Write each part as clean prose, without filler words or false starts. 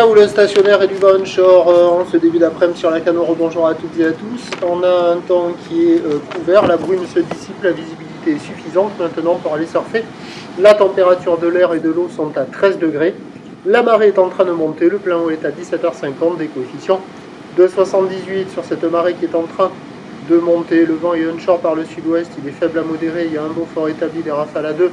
Là où le stationnaire et du vent onshore en ce début d'après-midi sur la Canoro, bonjour à toutes et à tous. On a un temps qui est couvert, la brume se dissipe, la visibilité est suffisante maintenant pour aller surfer. La température de l'air et de l'eau sont à 13 degrés. La marée est en train de monter, le plein eau est à 17h50, des coefficients de 78 sur cette marée qui est en train de monter. Le vent est onshore par le sud-ouest, il est faible à modéré, il y a un beau fort établi, des rafales à 2.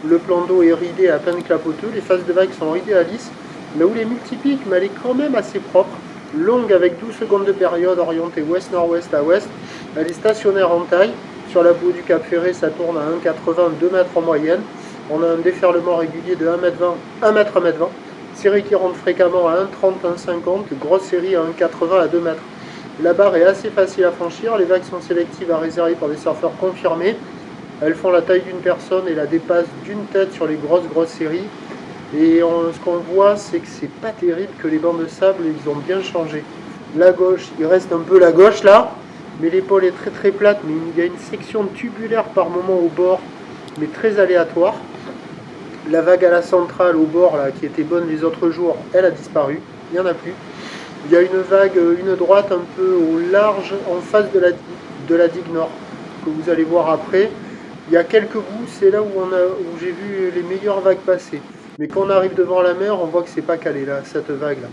Le plan d'eau est ridé à peine clapoteux, les phases de vagues sont ridées à lisse. Là où elle est multiplique, mais elle est quand même assez propre, longue avec 12 secondes de période, orientée ouest-nord-ouest à ouest. Elle est stationnaire en taille. Sur la boue du Cap Ferré, ça tourne à 1,80, 2 mètres en moyenne. On a un déferlement régulier de 1,20 m, 1 m. Série qui rentre fréquemment à 1,30, 1,50, grosse série à 1,80 à 2 mètres. La barre est assez facile à franchir, les vagues sont sélectives à réserver pour des surfeurs confirmés. Elles font la taille d'une personne et la dépassent d'une tête sur les grosses séries. Et ce qu'on voit, c'est que c'est pas terrible, que les bancs de sable, ils ont bien changé. La gauche, il reste un peu la gauche là, mais l'épaule est très plate, mais il y a une section tubulaire par moment au bord, mais très aléatoire. La vague à la centrale au bord là, qui était bonne les autres jours, elle a disparu, il n'y en a plus. Il y a une vague, une droite un peu au large en face de la digue nord, que vous allez voir après. Il y a quelques bouts, c'est là où j'ai vu les meilleures vagues passer. Mais quand on arrive devant la mer, on voit que c'est pas calé là, cette vague là.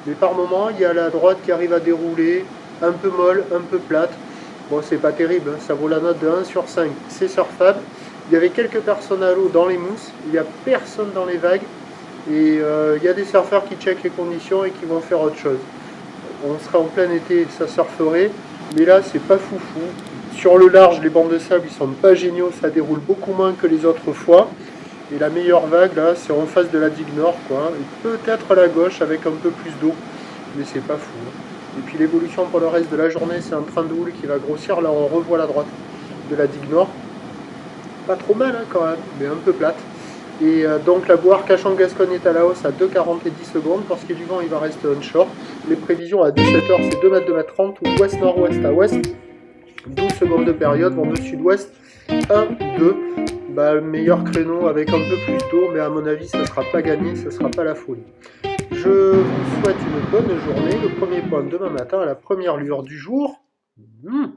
Mais par moment, il y a la droite qui arrive à dérouler, un peu molle, un peu plate. Bon, c'est pas terrible, hein, ça vaut la note de 1 sur 5, c'est surfable. Il y avait quelques personnes à l'eau dans les mousses, il n'y a personne dans les vagues. Et il y a des surfeurs qui checkent les conditions et qui vont faire autre chose. On sera en plein été, ça surferait, mais là c'est pas foufou. Sur le large, les bancs de sable ils sont pas géniaux, ça déroule beaucoup moins que les autres fois. Et la meilleure vague là, c'est en face de la digue nord, quoi. Et peut-être la gauche avec un peu plus d'eau, mais c'est pas fou. Et puis l'évolution pour le reste de la journée, c'est un train de houle qui va grossir. Là, on revoit la droite de la digue nord. Pas trop mal hein, quand même, mais un peu plate. Et donc la boue Arcachon-Gascogne est à la hausse à 2,40 et 10 secondes. Pour ce qui est du vent, il va rester onshore. Les prévisions à 17h, c'est 2 mètres, 2 mètres 30, ou ouest-nord-ouest à ouest. 12 secondes de période, vent de sud-ouest, 1, 2. Le meilleur créneau avec un peu plus d'eau, mais à mon avis, ça ne sera pas gagné, ça ne sera pas la folie. Je vous souhaite une bonne journée. Le premier point demain matin à la première lueur du jour.